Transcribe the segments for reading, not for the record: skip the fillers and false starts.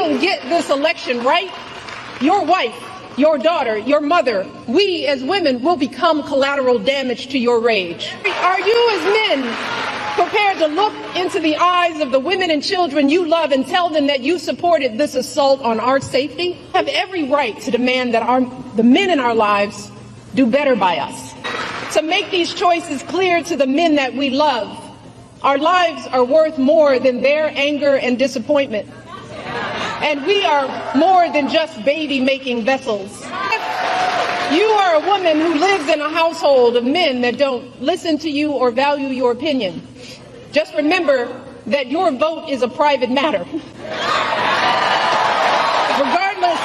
don't get this election right, your wife, your daughter, your mother, we as women will become collateral damage to your rage. Are you as men prepared to look into the eyes of the women and children you love and tell them that you supported this assault on our safety? We have every right to demand that the men in our lives do better by us. To make these choices clear to the men that we love, our lives are worth more than their anger and disappointment. And we are more than just baby-making vessels. If you are a woman who lives in a household of men that don't listen to you or value your opinion, just remember that your vote is a private matter. Regardless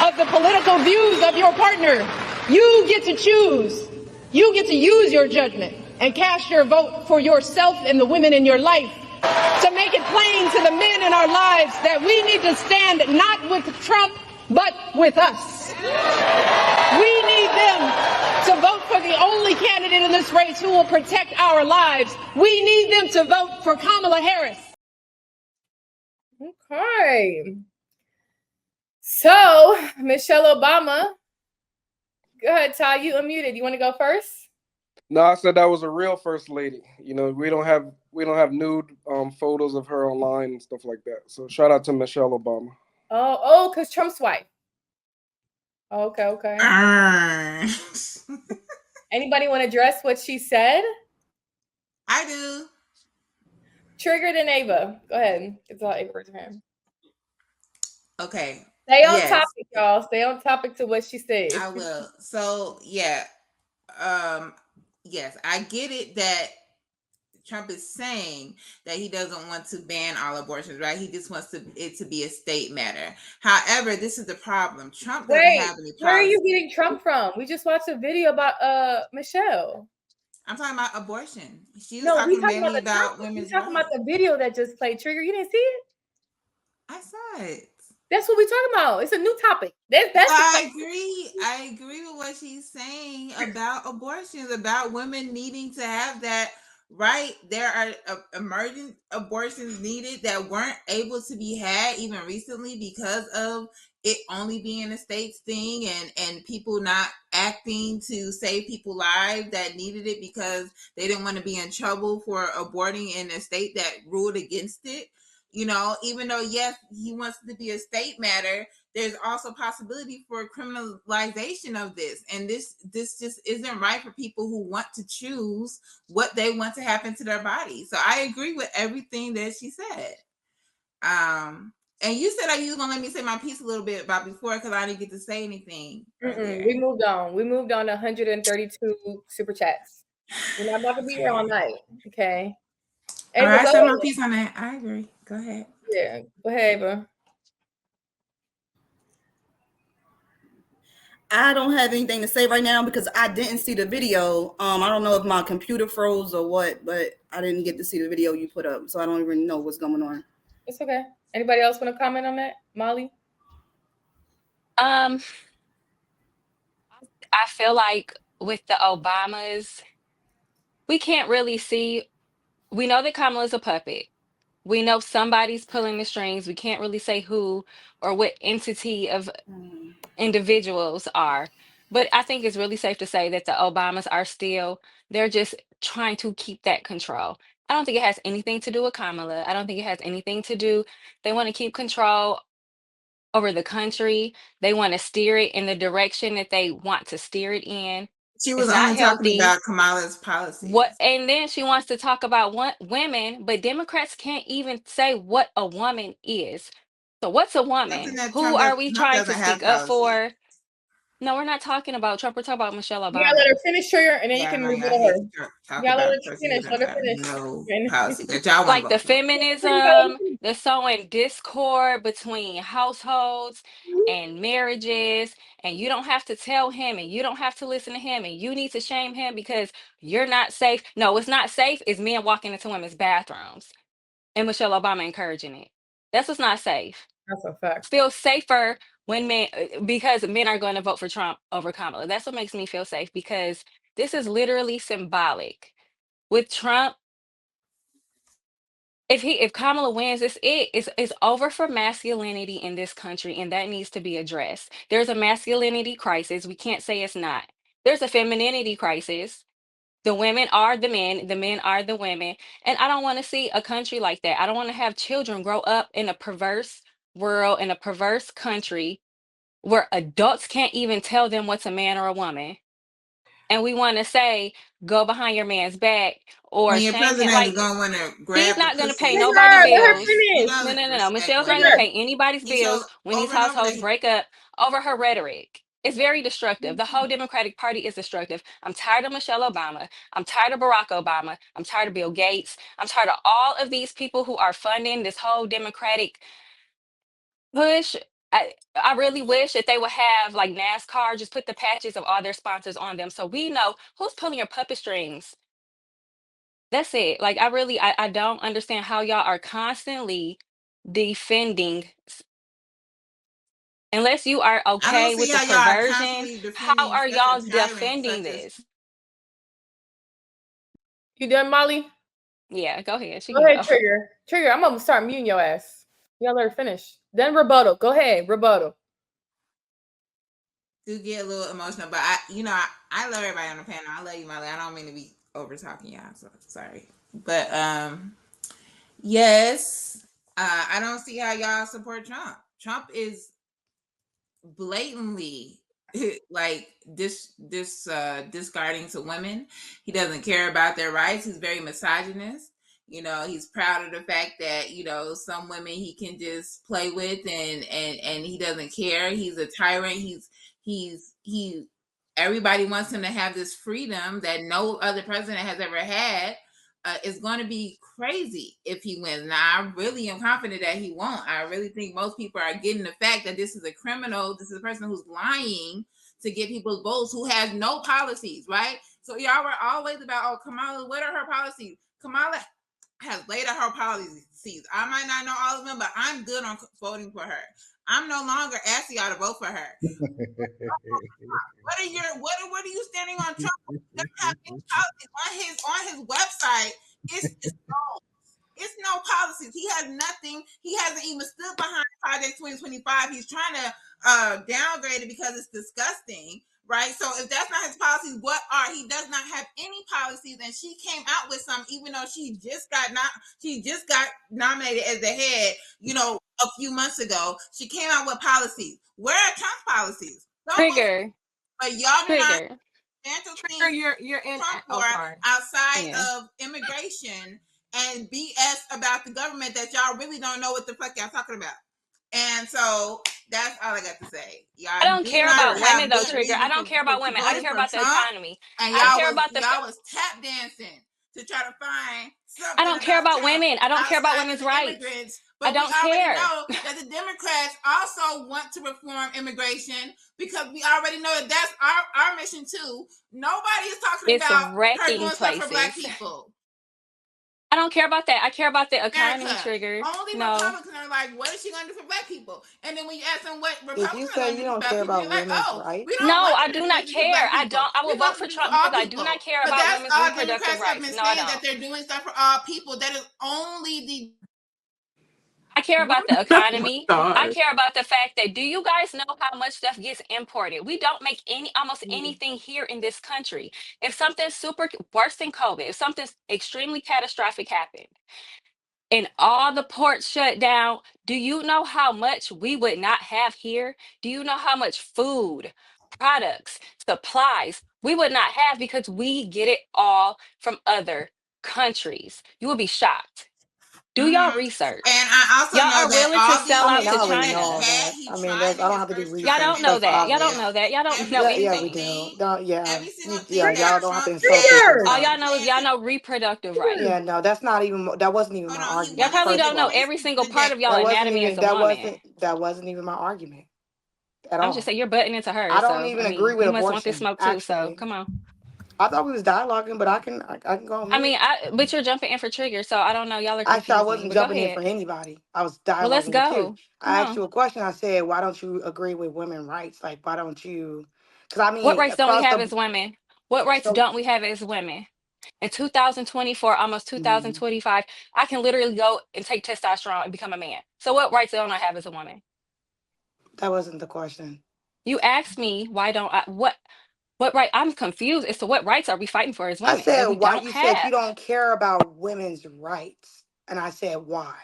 of the political views of your partner, you get to choose. You get to use your judgment and cast your vote for yourself and the women in your life, to make it plain to the men in our lives that we need to stand not with Trump, but with us. We need them to vote for the only candidate in this race who will protect our lives. We need them to vote for Kamala Harris. Okay. So, Michelle Obama. Go ahead, Ty. You unmuted. You want to go first? No, I said that was a real first lady. You know, we don't have nude photos of her online and stuff like that. So shout out to Michelle Obama. Oh, because Trump's wife. Okay. Anybody want to address what she said? I do. Triggered and Ava. Go ahead. It's all Ava's hand. Okay. Stay on topic, y'all. Stay on topic to what she said. I will. So yeah. Yes, I get it that Trump is saying that he doesn't want to ban all abortions, right? He just wants it to be a state matter. However, this is the problem. Trump doesn't have any policy. Where are you getting Trump from? We just watched a video about Michelle. I'm talking about abortion. She was talking mainly about women's rights. We're talking about the video that just played. Trigger, you didn't see it? I saw it. That's what we're talking about. It's a new topic. I agree with what she's saying about abortions, about women needing to have that right. There are emergent abortions needed that weren't able to be had even recently because of it only being a state's thing and people not acting to save people's lives that needed it because they didn't want to be in trouble for aborting in a state that ruled against it. You know, even though, yes, he wants it to be a state matter, there's also possibility for criminalization of this. And this just isn't right for people who want to choose what they want to happen to their body. So I agree with everything that she said. And you said that you was going to let me say my piece a little bit about before because I didn't get to say anything. We moved on. We moved on to 132 super chats. We're not about to be here all night. Okay. All right, I said my piece on that. I agree. Go ahead. Yeah, go ahead, Ava. I don't have anything to say right now because I didn't see the video. I don't know if my computer froze or what, but I didn't get to see the video you put up, so I don't even know what's going on. It's okay. Anybody else want to comment on that? Molly? I feel like with the Obamas, we can't really see. We know that Kamala's a puppet. We know somebody's pulling the strings. We can't really say who or what entity of individuals are. But I think it's really safe to say that the Obamas are still, they're just trying to keep that control. I don't think it has anything to do with Kamala. I don't think it has anything to do. They want to keep control over the country. They want to steer it in the direction that they want to steer it in. She was only talking about Kamala's policy. And then she wants to talk about women, but Democrats can't even say what a woman is. So what's a woman? Who are we trying to speak up for? No, we're not talking about Trump. We're talking about Michelle Obama. You gotta let her finish, Trigger, and then you can move to her. You gotta let her finish. Let her finish. No policy. Like the feminism, the sowing discord between households and marriages, and you don't have to tell him, and you don't have to listen to him, and you need to shame him because you're not safe. No, it's not safe. It's men walking into women's bathrooms, and Michelle Obama encouraging it. That's what's not safe. That's a fact. Feel safer when because men are going to vote for Trump over Kamala. That's what makes me feel safe, because this is literally symbolic. With Trump, If Kamala wins, it's over for masculinity in this country, and that needs to be addressed. There's a masculinity crisis. We can't say it's not. There's a femininity crisis. The women are the men are the women. And I don't want to see a country like that. I don't want to have children grow up in a perverse world, in a perverse country where adults can't even tell them what's a man or a woman. And we want to say, go behind your man's back or When your shame him. president is Like, gonna want to he's grab the not going to pay pussy Trigger, and nobody grab let her bills. his, he finish. No, doesn't no, no, no. respect Michelle's not going women. to Trigger. pay anybody's He shows bills when these over and over that households break up over her rhetoric. It's very destructive. The whole Democratic Party is destructive. I'm tired of Michelle Obama. I'm tired of Barack Obama. I'm tired of Bill Gates. I'm tired of all of these people who are funding this whole Democratic push. I really wish that they would have like NASCAR, just put the patches of all their sponsors on them so we know who's pulling your puppet strings. That's it. Like I don't understand how y'all are constantly defending unless you are I don't okay see with the how y'all are perversion, constantly how defending are such a y'all tyrant, defending such as this? You done, Molly? Yeah, go ahead. She Go can ahead, go. Trigger. Trigger, I'm gonna start muting your ass. You gotta let her finish. Then rebuttal. Go ahead, rebuttal. do get a little emotional, but I love everybody on the panel. I love you, Molly. I don't mean to be over talking y'all, so sorry. But yes, I don't see how y'all support Trump. Trump is blatantly like discarding to women. He doesn't care about their rights. He's very misogynist. He's proud of the fact that some women he can just play with, and he doesn't care. He's a tyrant. He everybody wants him to have this freedom that no other president has ever had. Is going to be crazy if he wins. Now, I really am confident that he won't. I really think most people are getting the fact that this is a criminal. This is a person who's lying to get people's votes, who has no policies, right? So y'all were always about, oh, Kamala, what are her policies? Kamala has laid out her policies. I might not know all of them, but I'm good on voting for her. I'm no longer asking y'all to vote for her. What are you standing on Trump? Doesn't have any policies on his website. It's no policies. He has nothing. He hasn't even stood behind Project 2025. He's trying to downgrade it because it's disgusting, right? So if that's not his policies, what are? He does not have any policies, and she came out with some, even though she just got nominated as the head, a few months ago. She came out with policies. Where are Trump's policies? Trigger. But y'all do not Trigger. Trigger, you're in. Trump for outside of immigration and BS about the government that y'all really don't know what the fuck y'all talking about. And so that's all I got to say. Y'all I don't do care not about women have though, good Trigger. I reason don't care about for women. I voting care for about the Trump, economy. and I care about y'all was tap dancing to try to find I something don't care about about Trump women. I don't care about outside of women's the rights. immigrants. I But we don't already care. know that the Democrats also want to reform immigration, because we already know that that's our mission too. Nobody is talking It's about her wrecking doing stuff for Black places. people. I don't care about that. I care about the economy, America. Trigger. Only No. Republicans are like, what is she going to do for Black people? And then when you ask them what Did you Republicans are say going to you do for don't Black care people, about they're like, women's oh, rights? we don't No, want I her to do do not anything for care. Black people. I will We're vote going to for do this for Trump all because I do not people. care But about that's women's all reproductive Democrats have rights. been No, I saying, that don't. they're doing stuff for all people. That is only the I care about the economy. I Gosh. care about the fact that do you guys know how much stuff gets imported? We don't make almost anything here in this country. If something super worse than COVID, if something extremely catastrophic happened and all the ports shut down, do you know how much we would not have here? Do you know how much food, products, supplies we would not have because we get it all from other countries? You would be shocked. Do y'all And research. I also Y'all know are that willing to all sell I these mean, out I to issues already that know China. all that. he I mean, tried I in don't his have to do first Y'all term don't research. in know That's that. Y'all obvious. don't know that. Y'all don't know Yeah, yeah, we anything. do. thing, Yeah, every single yeah, thing y'all that don't have to Trump insult said, people's All Trigger. y'all rights. know is y'all know reproductive Yeah, rights. no, that's not even. That wasn't even hold my on, he Y'all argument. wanted probably First to of don't know all, every increase single the part debt. of y'all that wasn't anatomy as even. a woman. That wasn't even my argument at I'm just all. saying you're butting into her. I don't So I even agree mean, with you must want this abortion. smoke too. So Actually, come on. I thought we was dialoguing, but I can go on I mute. mean, but you're jumping in for trigger, so I don't know. Y'all are Actually, I confusing me. wasn't But go jumping in ahead. for anybody. I was Well, let's dialoguing with you. go. Come I asked on. you a question. I said, why don't you agree with women's rights? Like, why don't you? Because I What mean, rights don't we across have the as women? What rights so don't we have as women? In 2024, almost 2025, I can literally go and take testosterone and become a man. So what rights don't I have as a woman? That wasn't the question. You asked me why don't I what right? I'm confused as to what rights are we fighting for as I women said that we why. don't You said you have. don't care about women's rights, and I said why.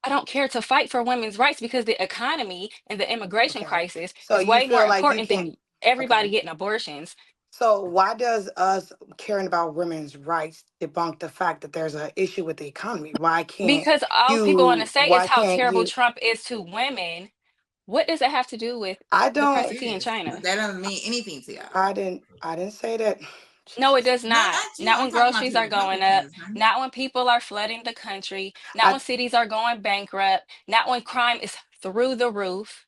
I don't care to fight for women's rights because the economy and the immigration Okay. crisis So is you way more feel like you important can't. than everybody Okay. getting abortions. So why does us caring about women's rights debunk the fact that there's an issue with the economy? Why can't Because all people want to you? say is Why how can't terrible you? Trump is to women. What does it have to do with I the don't. price of tea in China? That doesn't mean anything to y'all. I didn't say that. No, it Jesus. does No, not. not you. Not I'm when talking about to groceries the are going up, Republicans. Honey. not when people are flooding the country, not I when cities are going bankrupt, not when crime is through the roof.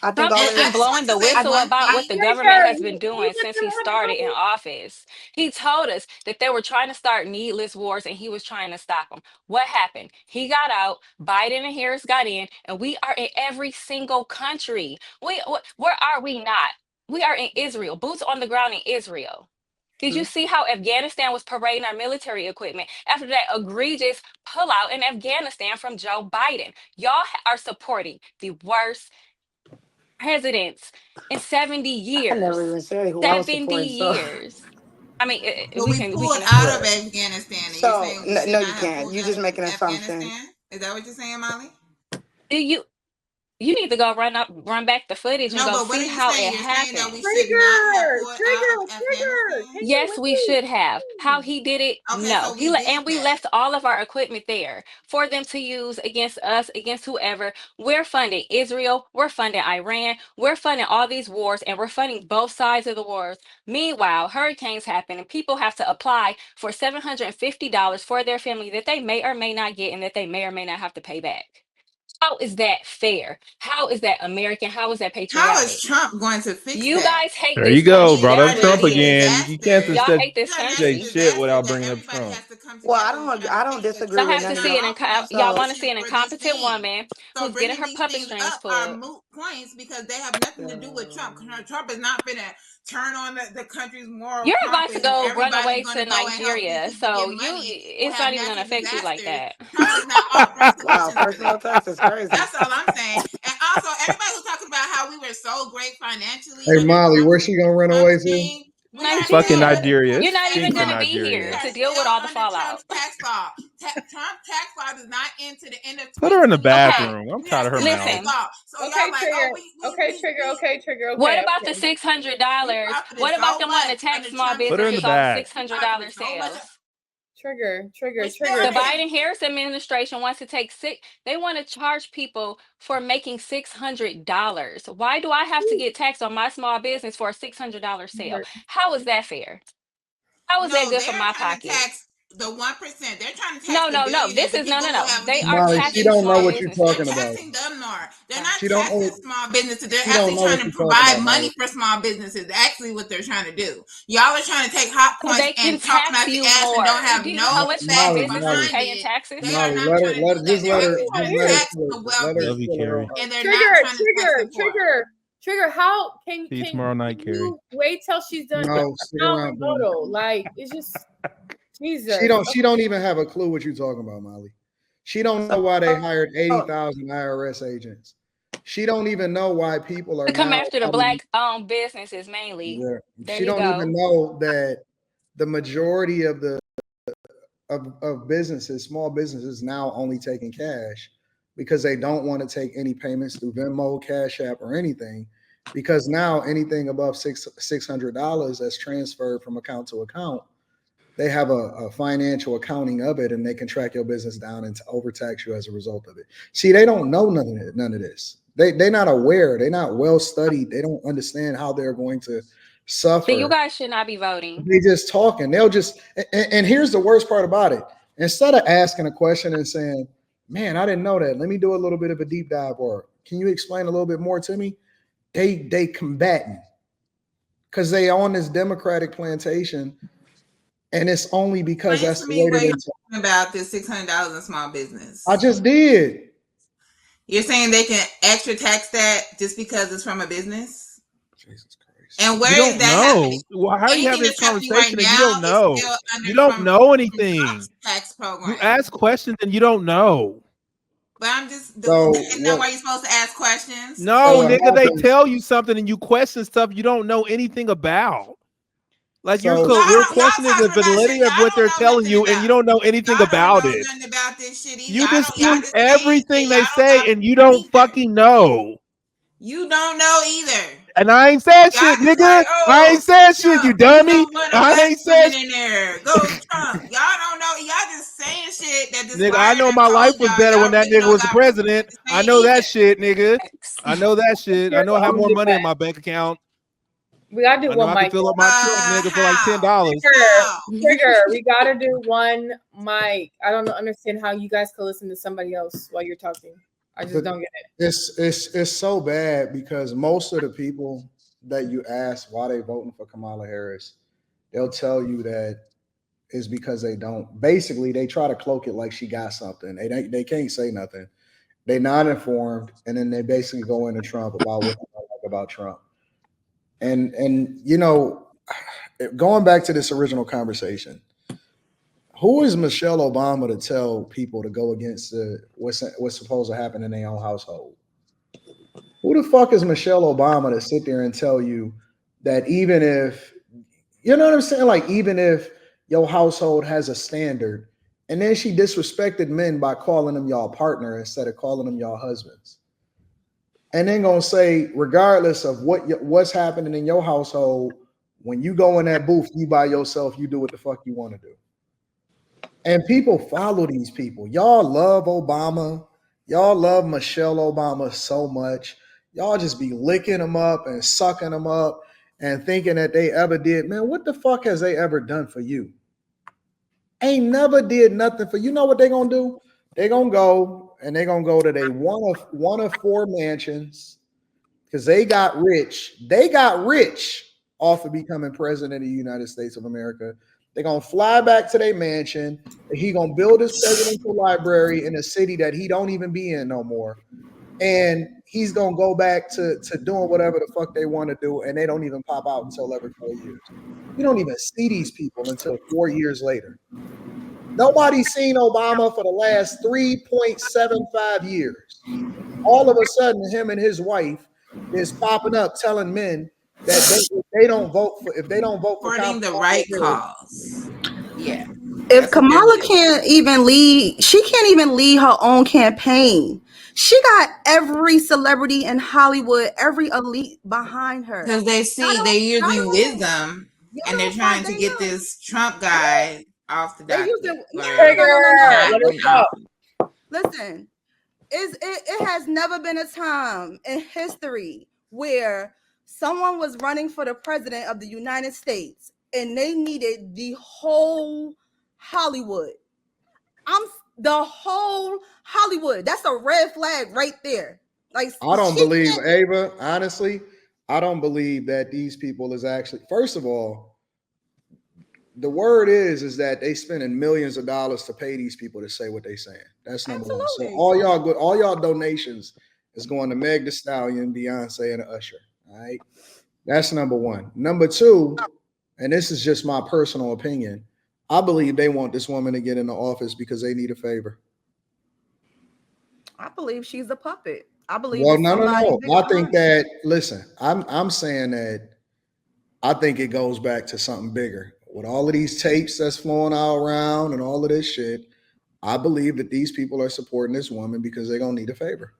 I think Trump all has of I been this. just blowing want to the say whistle one about what thing. the government Trigger, has been you doing let since them he have started in a office. He told us that they were trying to start needless wars and he was trying to stop them. What happened? He got out, Biden and Harris got in, and we are in every single country. Where are we not? We are in Israel, boots on the ground in Israel. Did you see how Afghanistan was parading our military equipment after that egregious pullout in Afghanistan from Joe Biden? Y'all are supporting the worst presidents in 70 I never years. even said who I was 70 supporting. So, years. I mean, Well, we we can pulled assume out of it. Afghanistan, and you're so saying we should no, not you have can't. pulled You're out just of making assumptions. Afghanistan. Is that what you're saying, Molly? Do you need to go run back the footage and No, go but what see are you how saying? it You're saying that we happened. should not have trigger, pulled out of trigger. Can Afghanistan? you Yes, we should have. How wait? he did it? Okay, No. so we did And we that. left all of our equipment there for them to use against us, against whoever. We're funding Israel, we're funding Iran, we're funding all these wars, and we're funding both sides of the wars. Meanwhile, hurricanes happen and people have to apply for $750 for their family that they may or may not get and that they may or may not have to pay back. How is that fair? How is that American? How is that How is patriotic? Trump going to fix You that? guys hate There you this go. country. Brought That's up what it Trump National is. again. You can't disaster. Y'all just said hate this These are national Jay country. shit disasters without that bringing up everybody Trump. has to come Well, together and try to I don't fix. But disagree Y'all Trump with have is to none of not see that. an offering a y'all So, want to see solution an for these incompetent things. woman So who's getting bringing her these puppet things strings up are pulled. moot points because they have nothing to do with Trump. Trump is not going to turn on the country's moral You're about compass to and go run everybody's away going to to go and help these Nigeria. people get So money who it's have not even gonna natural affect you like disasters. that. Trump is not offering wow, solutions for personal that. attacks is crazy. That's all I'm saying. And also, everybody who's talking about how we were so great financially Hey under Molly, where's she gonna run away Trump's to? thing, we are Fucking still Nigeria. Nigeria. You're It's not even stinking gonna Trump. be We here Nigeria. are to deal with still all the under fallout. Trump's tax law. Trump tax law does not end to the end of Put her in the 2025. Okay, bathroom. I'm We are tired of her still under his mouth. listen. law. So y'all Okay, like, oh, trigger. we Okay, trigger. What Okay, about the okay. we $600? profited What about so them wanting much to tax under small Trump's Put her in the businesses reign. off bath. We $600 profited so much. sales? Trigger. We still The under his. Biden Harris administration wants to they want to charge people for making $600. Why do I have to get taxed on my small business for a $600 sale? How is that fair? How is that No, good for they're my trying to pocket? tax the 1%. They're trying to tax No, the no, no. billionaires, This the is no, people no, who no. have They these are Molly, she taxing don't know small what you're They're talking businesses. about. taxing them more. They're Oh, not She don't know taxing what small businesses. They're she don't actually know trying what to you're talking provide about, money Molly. for small businesses. Actually, what they're trying to do. Y'all are trying to take hot so points they can and talk them tax out the you ass and don't more. have Do you know how no much small facts businesses Molly, behind pay in it. They taxes? are Molly, not trying to do that. just They're let her actually Oh, trying just to let her here. tax cook the it. Let her Love wealthy, you, kill her Carrie. own. and they're not trying to tax the poor. Trigger. How can See you tomorrow night, Carrie. you wait till she's done? No, stick Now around for me. rebuttal. Like it's just Jesus. She don't even have a clue what you're talking about, Molly. She don't know why they hired 80,000 IRS agents. She don't even know why people are To come now after the black owned businesses mainly. yeah. There She you don't even go. know that the majority of the of businesses, small businesses now only taking cash because they don't want to take any payments through Venmo, Cash App, or anything. Because now anything above $600 that's transferred from account to account, they have a financial accounting of it, and they can track your business down and overtax you as a result of it. See, they don't know none of this. They're not aware. They're not well studied. They don't understand how they're going to Then you suffer. guys should not be voting. They just talking. They'll just and here's the worst part about it. Instead of asking a question and saying, "Man, I didn't know that. Let me do a little bit of a deep dive," or "Can you explain a little bit more to me?" They combating because they on this Democratic plantation, and it's only because Explain that's to the me way what that you're they talking about this $600 in small I business. just did. You're saying they can extra tax that just because it's from a business? Jesus Christ. And where You is don't that know. happening? Well, how are you Anything having this that's happening right conversation and you now don't is know? still under You don't from know anything. Trump's tax program. You ask questions and you don't know. But I'm just, So isn't that why you're supposed to ask questions? No, what nigga, they happens? tell you something and you question stuff you don't know anything about. Like So you're Y'all questioning the talking about shit validity of y'all what don't they're know telling nothing you and about. you don't know anything Y'all don't about know it. nothing about this shit either. You Y'all dispute just saying everything shit they y'all don't say know and you don't either. fucking know. You don't know either. And I ain't said Y'all shit, just nigga. like, I oh, ain't said shit, you Trump, we dummy. don't want a I black ain't woman said in there. Go Trump. Y'all don't know. Y'all just saying shit that this nigga, I wire know done my life told was y'all. better when Y'all that really nigga don't was the got proof president. to I say know that either. shit, nigga. I know that shit. I know I have more money in my bank account. We gotta do I know one I can mic. fill up my truck, nigga, for like $10. How? Trigger. We gotta do one mic. I don't understand how you guys can listen to somebody else while you're talking. I just don't get it. it's so bad because most of the people that you ask why they voting for Kamala Harris, they'll tell you that it's because they don't. Basically, they try to cloak it like she got something. They can't say nothing. They not informed, and then they basically go into Trump about what they don't like about Trump. And you know, going back to this original conversation, who is Michelle Obama to tell people to go against what's supposed to happen in their own household? Who the fuck is Michelle Obama to sit there and tell you that even if, you know what I'm saying? Like, even if your household has a standard, and then she disrespected men by calling them y'all partner instead of calling them y'all husbands. And then gonna say, regardless of what's happening in your household, when you go in that booth, you by yourself, you do what the fuck you want to do. And people follow these people. Y'all love Obama. Y'all love Michelle Obama so much. Y'all just be licking them up and sucking them up and thinking that they ever did. Man, what the fuck has they ever done for you? Ain't never did nothing for you. Know what they gonna do? They gonna go and they gonna go to they one of four mansions because they got rich. They got rich off of becoming president of the United States of America. They're gonna fly back to their mansion. He gonna build his presidential library in a city that he don't even be in no more. And he's gonna go back to doing whatever the fuck they want to do, and they don't even pop out until every 4 years. You don't even see these people until 4 years later. Nobody's seen Obama for the last 3.75 years. All of a sudden, him and his wife is popping up telling men that they don't vote for if they don't vote for Supporting the Kamala right Harris. cause. Yeah. If That's what they're Kamala doing. can't even lead, she can't even lead her own campaign. She got every celebrity in Hollywood, every elite behind her. Because they see they're using wisdom and they're trying to get this Trump guy off the They use docket. it. Or No. not in office. Listen, it has never been a time in history where someone was running for the president of the United States and they needed the whole Hollywood. The whole Hollywood. That's a red flag right there. Like, I don't she believe can't. Ava, honestly, I don't believe that these people is actually, first of all, the word is that they spending millions of dollars to pay these people to say what they saying. That's number one. So all y'all donations is going to Meg Thee Stallion, Beyonce, and Usher. All right. That's number one. Number two, and this is just my personal opinion, I believe they want this woman to get in the office because they need a favor. I believe she's a puppet. I believe Well, it's no. somebody bigger I think behind her. that, listen, I'm saying that I think it goes back to something bigger. With all of these tapes that's flowing all around and all of this shit, I believe that these people are supporting this woman because they're gonna need a favor.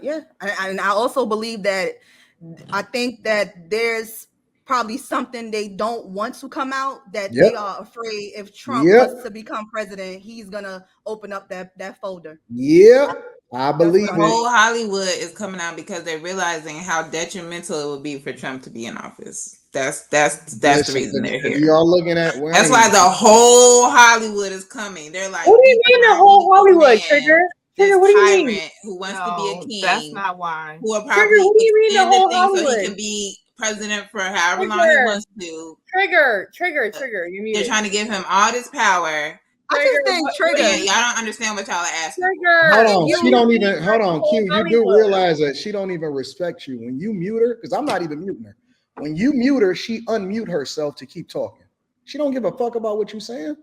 Yeah, and I also believe that I think that there's probably something they don't want to come out, that Yep. they are afraid if Trump Yep. was to become president, he's gonna open up that folder. Yep. I believe The it. whole Hollywood is coming out because they're realizing how detrimental it would be for Trump to be in office. That's the Listen, reason they're if here. y'all looking at That's why the whole Hollywood is coming. They're like, What do you we mean the cannot whole leave Hollywood, this man, Trigger? this Trigger, what do you mean? tyrant who wants to be a king. That's not why. Who will Trigger, probably what do you mean the extend the whole thing so he Hollywood? can be president for however long he wants to. Trigger, you're They're muted. trying to give him all this power I just think Yeah, trigger. y'all don't understand what y'all are asking. Hold on, she don't even hold on, Q. You do realize that she don't even respect you when you mute her, because I'm not even muting her. When you mute her, she unmute herself to keep talking. She don't give a fuck about what you're saying.